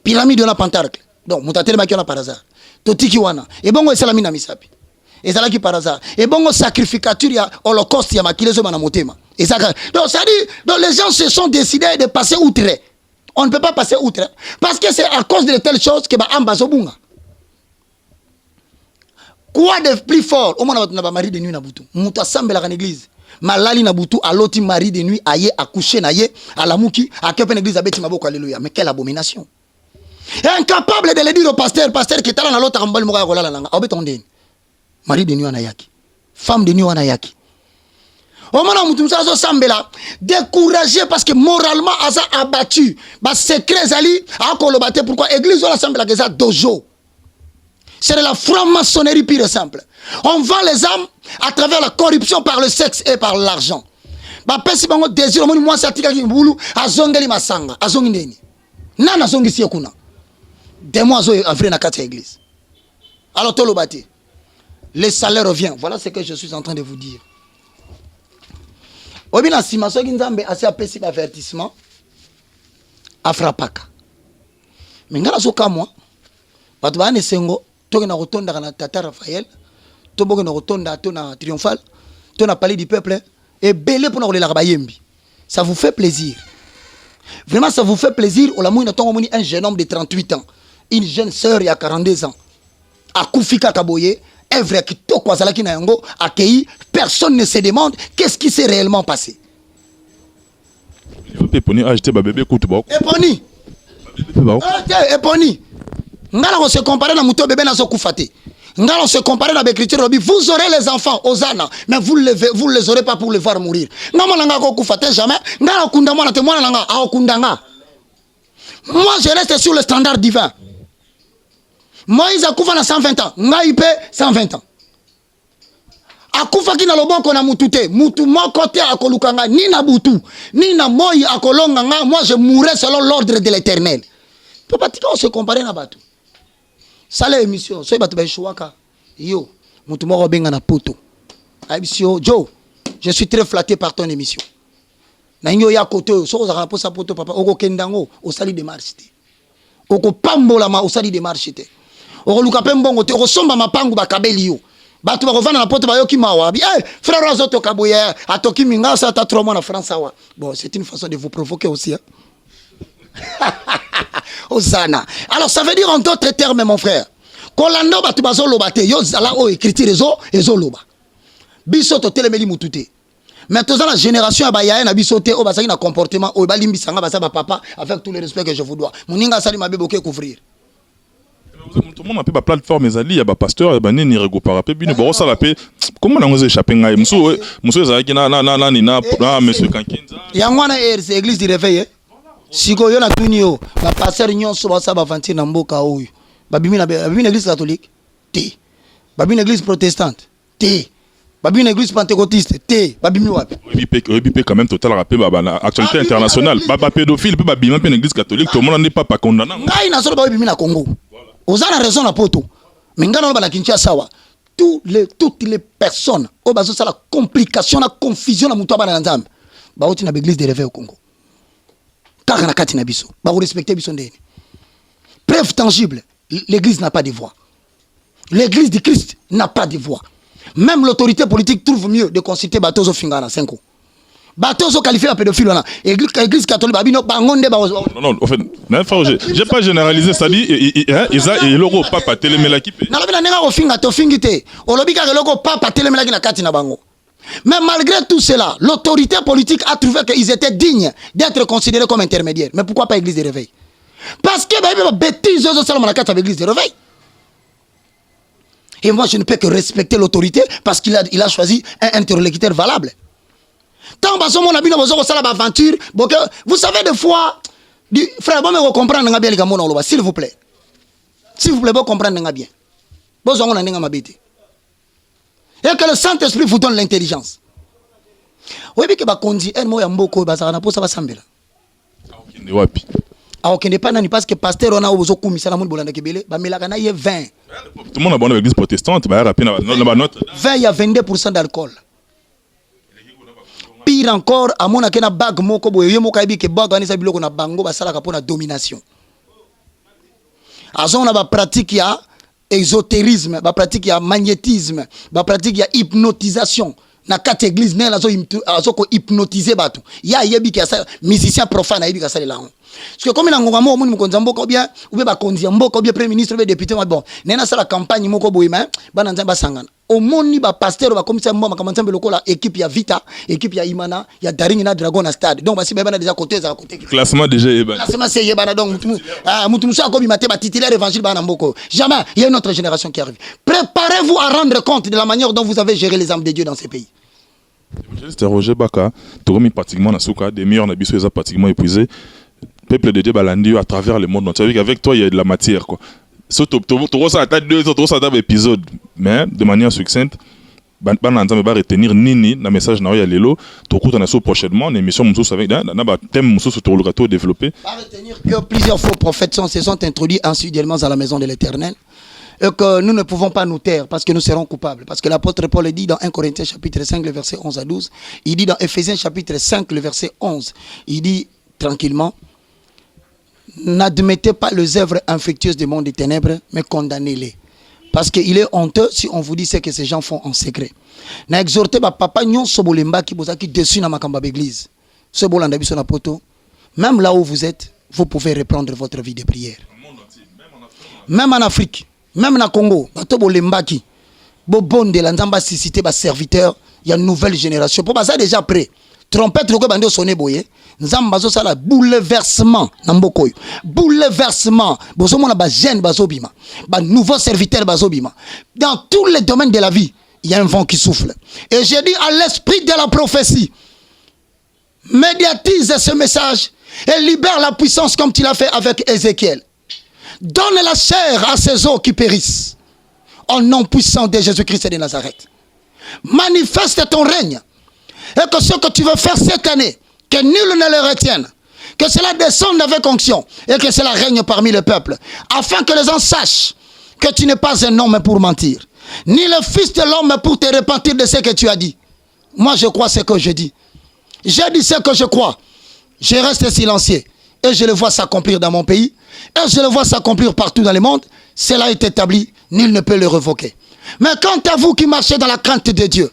Pyramide de la Pentarcle. Donc, Moutatel Makiona par hasard. Totiki wana. Et bon, c'est la mina misapi. Et ça là qui par hasard. Et bon, sacrificature, il y a holocauste, il y a maquillé sur manamotema. Et ça, donc, ça dit, donc les gens se sont décidés de passer outre. On ne peut pas passer outre. Parce que c'est à cause de telles choses que Ambazo Bunga. Quoi de plus fort? Au moins, on a mari de nuit na boutou. Mouta sambe la église. Malali na boutou, à l'autre mari de nuit, aïe, à coucher naïe, à la mouki, à kepen église, à beti maboko, alléluia. Mais quelle abomination! Incapable de le dire au pasteur qui est dans l'autre ambal moura rola la langa. Obetondé. Mari de nuit anayaki. Femme de nuit anayaki. Au moment où nous avons sambela, découragé parce que moralement, asa abattu. Bah, secret zali, a kolobate pourquoi église la sambela que ça dojo. C'est de la franc-maçonnerie pure et simple. On vend les âmes à travers la corruption par le sexe et par l'argent. Bah, pesi bango désir, moi, ça tika ki mbulu, azongeli masanga, azongindeni. Nana zongi si okuna. Des mois à vrai na kata église. Alors tolo bate. Le salaire revient. Voilà ce que je suis en train de vous dire. Obina sima so nzambe asi apesi avertissement afrapaka. Mengala so kamwa. Batu ba ne sengo to na rotonda na tata Raphaël, to boke na rotonda to na triomphal, to na palais du peuple et belé pour na kolela bayembi. Ça vous fait plaisir. Vraiment ça vous fait plaisir au lamour na tongo moni un jeune homme de 38 ans. Une jeune sœur il y a 42 ans. A Koufika Kaboye, Evre qui toko azalaki na yango accueilli, personne ne se demande qu'est-ce qui s'est réellement passé. Eponi a jeté bébé kout bok. Eponi. Eponi. Ngala on se comparer na muto bébé na so koufate. Ngala on se comparer na l'écriture vous aurez les enfants Osana mais vous les aurez pas pour les voir mourir. Ngama nanga ko koufate jamais. Ngala kunda mwana te mwana nanga a kundanga. Moi je reste sur le standard divin. Moïse a couvert à 120 ans. Naïpe 120 ans. akufaki na loboko na mutu te mutu moko te akolukanga ni na butu ni na moi akolonganga. Moi je mourrai selon l'ordre de l'Éternel. Papa tika on se comparer na batu sala émission so batu ba chouaka yo mutu moko benga na poto émission Joe, je suis très flatté par ton émission na nyo ya koto so ko za posa poto papa oko kendango o sali démarche te oko pambola ma o sali démarche te oko luka pe mbongo te oko somba mapangu bakabeli yo batu bakovana na poto bayoki mawabi frère azoto kaboya atoki minga sa ta 3 mois na France awa. Bon, c'est une façon de vous provoquer aussi hein. Osana. Alors ça veut dire en d'autres termes mon frère kolando batu bazo lobate yo zala o écriture ezo loba biso to telemeli mutute mais tous la génération abaya na biso te o basaki na comportement o balimbisanga basa ba papa avec tout le respect que je vous dois muninga sali mabe boke couvrir. Tout le monde a pas plateforme ezali ya ba pasteur ba nini regrouper pe bino bo sala pe comment na ngoze échapper ngai muso ezaki na monsieur Kankinza ya ngwana c'est église du réveil siko yo na tunio ba pasteur nyonso ba sa ba vantir na mboka oyo babimi na église catholique te babimi na église protestante te babimi na église pentecôtiste te babimi wapi rebi quand même total rappel ba actualité internationale ba pédophile pe babimi pe na église catholique tout le monde n'est pas condamné ngai na solo ba babimi na Congo ozana raison na poto mingana ba la Kinshasa wa toutes les personnes au bazo ça la complication la confusion na mutu abana nzambe ba oti na église de réveil au Congo kaka na kati na biso ba respecter biso ndeni. Preuve tangible, l'église n'a pas de voix. L'église du Christ n'a pas de voix. Même l'autorité politique trouve mieux de consulter Batozo Fingana 5 ans. Batozo qualifié à pédophile là. Église catholique babino bangonde ba. Non, en fait, j'ai pas généralisé ça dit et logo papa telemelaki. Na lobi na nenga ofinga to fingite. Olobi ka logo papa telemelaki na kati na bango. Mais malgré tout cela, l'autorité politique a trouvé qu'ils étaient dignes d'être considérés comme intermédiaires. Mais pourquoi pas église de réveil? Parce que bêtise à l'église de réveil. Et moi je ne peux que respecter l'autorité parce qu'il a choisi un interlocuteur valable. Tant que mon ami n'a aventure, vous savez des fois, frère, vous comprenez bien, s'il vous plaît. S'il vous plaît, vous comprenez bien. Vous avez et que le Saint-Esprit vous donne l'intelligence. Oui, mais que bakondi un mot ya mboko bazana po ça va sambela. Wapi. Ah ok, n'est pas nani parce que pasteur on a ozo kumisa na monde bolanda kebele ba melaka na ye 20. Tout le monde a bonne église protestante ba rapide na note. 20 il y a 22% d'alcool. Pire encore à mon akena bag moko boye moko ayebi ke bag ani sa biloko na bango basala ka pona domination. Azona ba pratique ya exotérisme, ba pratique ya magnétisme, ba pratique ya hypnotisation. Na quatre églises né azo ko hypnotiser batu. Ya yebi ka sa musicien profane yebi ka sa la. Parce que comme na ngoma mo mu konza mboko bien ou bien ba konzi mboko bien premier ministre bien député bon. Nena sa la campagne moko boyima bana nzamba sangana. Au moni ba pasteur ba commissaire mboma kama nzambe lokola équipe ya Vita, équipe ya Imana, ya Daring na Dragon na stade. Donc ba si bana déjà côté za côté. Classement déjà Ebana. Classement c'est Ebana donc mutu musa ko bimate ba titulaire évangile bana mboko. Jamais il y a une autre génération qui arrive. Préparez-vous à rendre compte de la manière dont vous avez géré les âmes de Dieu dans ces pays. C'était Roger Baka, tout remis pratiquement na souka, des meilleurs na biso pratiquement épuisé. Peuple de Dieu balandi à travers le monde. Tu sais avec toi il y a de la matière quoi. Surtout tu ça à 2 autres épisodes mais de manière succincte. Ban nzambe ba retenir nini na message na ya lelo to kuta na so prochainement une émission mususu avec na ba thème mususu to lokato développer. Ba retenir que plusieurs faux prophètes se sont introduits insidieusement dans la maison de l'Éternel. Et que nous ne pouvons pas nous taire parce que nous serons coupables. Parce que l'apôtre Paul dit dans 1 Corinthiens chapitre 5, le verset 11 à 12. Il dit dans Ephésiens chapitre 5, le verset 11. Il dit tranquillement, n'admettez pas les œuvres infectieuses du monde des ténèbres, mais condamnez-les. Parce qu'il est honteux si on vous dit ce que ces gens font en secret. Na exhorté papa nyon sobolemba qui bozaki dessus na makamba d'église. Ce bolanda biso na poto. Même là où vous êtes, vous pouvez reprendre votre vie de prière. Même en Afrique. Même na Congo, bato bolembaki, bonde la nzamba suscité ba serviteur, il y a une nouvelle génération. Pour ça déjà prêt. Trompette roko bande sonné boye, nzamba zo sala bouleversement na mbokoyo. Bouleversement, bozo mona ba jeune bazobima, ba nouveau serviteur bazobima. Dans tous les domaines de la vie, il y a un vent qui souffle. Et j'ai dit à l'esprit de la prophétie, médiatise ce message et libère la puissance comme tu l'as fait avec Ézéchiel. Donne la chair à ces os qui périssent. Au nom puissant de Jésus-Christ de Nazareth. Manifeste ton règne. Et que ce que tu veux faire cette année, que nul ne le retienne. Que cela descende avec onction. Et que cela règne parmi le peuple. Afin que les gens sachent que tu n'es pas un homme pour mentir. Ni le fils de l'homme pour te repentir de ce que tu as dit. Moi, je crois ce que je dis. J'ai dit ce que je crois. Je reste silencieux. Et je le vois s'accomplir dans mon pays. Et je le vois s'accomplir partout dans le monde. Cela est établi. Nul ne peut le révoquer. Mais quant à vous qui marchez dans la crainte de Dieu,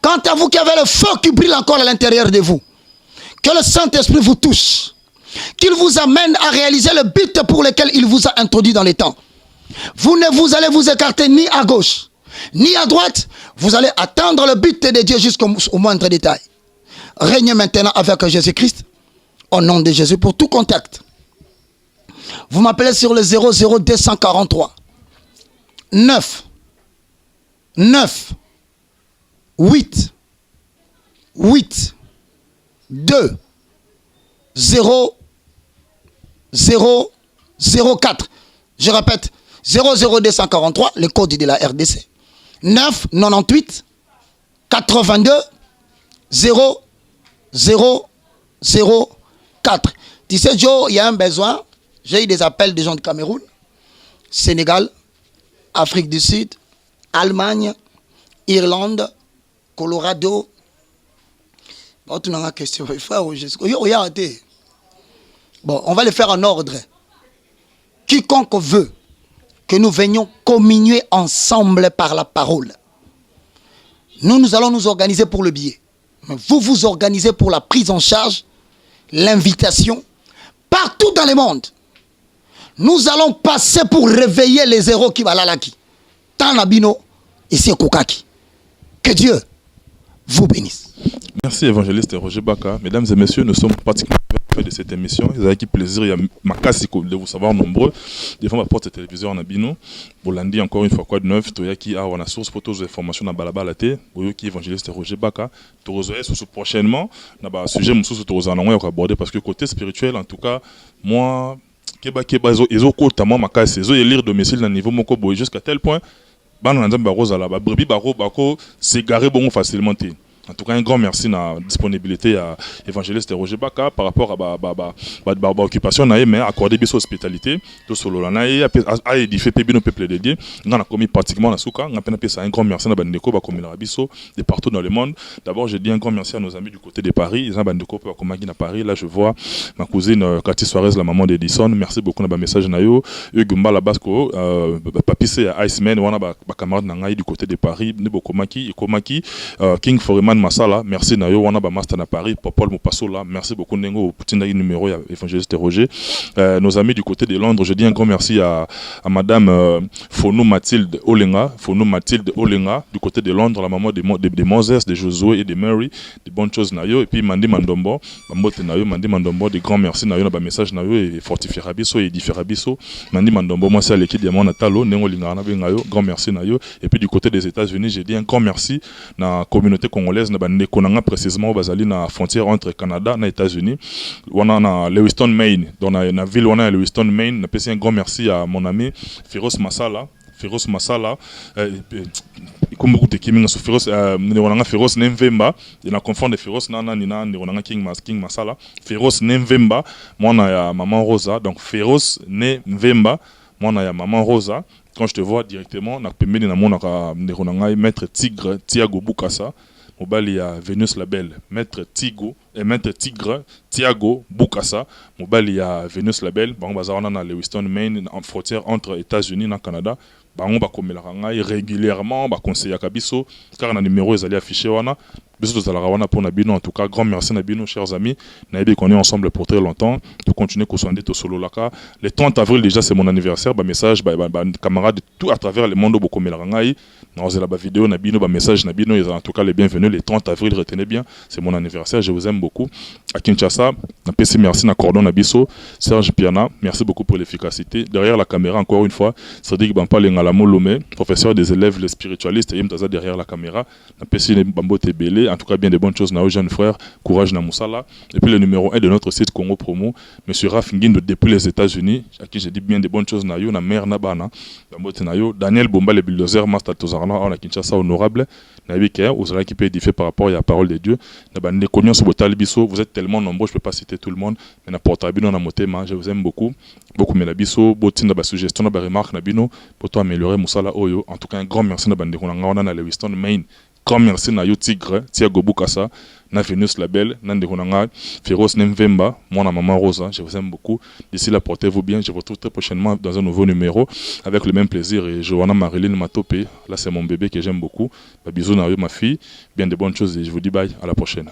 quant à vous qui avez le feu qui brille encore à l'intérieur de vous, que le Saint-Esprit vous touche, qu'il vous amène à réaliser le but pour lequel il vous a introduit dans les temps. Vous ne vous allez vous écarter ni à gauche, ni à droite. Vous allez atteindre le but de Dieu jusqu'au moindre détail. Régnez maintenant avec Jésus-Christ, au nom de Jésus, pour tout contact. Vous m'appelez sur le 00243 9 8 2 0 0 04. Je répète, 00243, le code de la RDC. 9 98 82 0 0 0 4. Tu sais, Joe, il y a un besoin. J'ai eu des appels de gens de Cameroun, Sénégal, Afrique du Sud, Allemagne, Irlande, Colorado. Bon, on va le faire en ordre. Quiconque veut que nous venions communier ensemble par la parole, nous allons nous organiser pour le billet. Mais vous vous organisez pour la prise en charge, l'invitation, partout dans le monde. Nous allons passer pour réveiller les héros qui balalaki. Tanabino, ici Kokaki. Que Dieu vous bénisse. Merci évangéliste Roger Baka. Mesdames et messieurs, nous sommes pratiquement à la fin de cette émission. Ils avaient plaisir, il y a ma casse de vous savoir nombreux. Des fois, ma porte de télévision en Abino. Bolandi, encore une fois, quoi de neuf. Toyaki a une source pour toutes les informations dans Balabalate. Boyoki évangéliste Roger Baka. Torozoé, prochainement, on a un sujet, nous allons aborder parce que côté spirituel, en tout cas, moi, Keba, ils ont notamment ma casse, ils ont lire domicile dans le niveau Moko Boy jusqu'à tel point, c'est garé bon facilement. En tout cas, un grand merci de la disponibilité à évangéliste Roger Baka par rapport à l'occupation, mais accorder bien hospitalité, tout solo à édifier le peuple dédié. On a commis pratiquement la souka. On a un grand merci à Bandeko, de partout dans le monde. D'abord, je dis un grand merci à nos amis du côté de Paris. Ils ont Bandeko à Paris. Là, je vois ma cousine Cathy Suarez, la maman d'Edison. Merci beaucoup pour le message. Gumba Labasco, Papi c'est Iceman, on a ma camarade Nangaï du côté de Paris, Nebokomaki, Ikomaki, King Foreman Masala, merci Nayo, on a master à Paris, Popol Mopasola, merci beaucoup Nengo, Poutine numéro, évangéliste Roger. Nos amis du côté de Londres, je dis un grand merci à madame Fonou Mathilde Olenga, du côté de Londres, la maman de Moses, de Josué et de Mary, de bonnes choses Nayo, et puis Mandi Mandombo, Mandi Mandombo, des grands merci Nayo, on a message Nayo, et fortifier Rabiso, et édifier Rabiso, Mandi Mandombo, moi c'est à l'équipe de mon Natalo, Nengo Lingana Bengayo, grand merci Nayo, et puis du côté des États-Unis, j'ai dit un grand merci à la communauté congolaise. Précisément basali na frontière entre Canada et États-Unis. On a na Lewiston, Maine. Dans la ville on a Lewiston, Maine. Un grand merci à mon ami Firos Masala. Comme beaucoup de Kimi sur Firos, on a Firos Nemvemba. Il a confondu Firos Nana Nina, on a King Masala. Firos Nemvemba. Moi on a maman Rosa. Donc Firos Nemvemba. Moi on a maman Rosa. Quand je te vois directement, on a permis de maître Tigre Thiago Bukasa. Mobali ya Venus Label, Maître Tigre Thiago Bukasa, Mobali ya Venus Label, Bango Bazarana na Lewiston, Maine, en frontière entre États-Unis et Canada. Bango bakomelaka ngai régulièrement, conseiller Kabiso, car na numéro ils allaient afficher wana. En tout cas, grand merci Nabino, chers amis. Naïbi qu'on est ensemble pour très longtemps. De continuer qu'on soit au solo laka. Le 30 avril déjà c'est mon anniversaire. Message, camarades tout à travers le monde beaucoup melangai. Dans la vidéo Nabino, message Nabino, ils ont en tout cas les bienvenus. Le 30 avril, retenez bien, c'est mon anniversaire. Je vous aime beaucoup. À Kinshasa, merci na Cordon Nabiso, Serge Piana, merci beaucoup pour l'efficacité. Derrière la caméra, encore une fois, Sadiq Bampale Ngalamo Lomé, professeur des élèves, les spiritualistes, et derrière la caméra. Bambo Tebele. en tout cas bien des bonnes choses na jeune frère, courage na Moussala. Et puis le numéro 1 de notre site Congo Promo, monsieur Raf Nguindo depuis les États-Unis, à qui j'ai dit bien des bonnes choses na yo na mère na bana, na yo Daniel Bomba le bulldozer master Tozarana on a Kinshasa honorable, na bike aux qui peut édifier par rapport à la parole de Dieu. Na bande cognon sur Botal Bisso, vous êtes tellement nombreux, je peux pas citer tout le monde, mais na portable na motema, je vous aime beaucoup mais la biso botina ba suggestion na ba remarque na bino pour toi améliorer Moussala Oyo. En tout cas un grand merci na bande on a Lewiston Main. Grand merci na yo Tigre, Thiago Bukasa, na Venus Label, na Ndekonanga, Féroce Nemvemba, moi na maman Rosa, je vous aime beaucoup. D'ici là, portez-vous bien, je vous retrouve très prochainement dans un nouveau numéro avec le même plaisir. Et Johanna Marilyn Matopé, là c'est mon bébé que j'aime beaucoup. Bisous na yo ma fille, bien de bonnes choses et je vous dis bye, à la prochaine.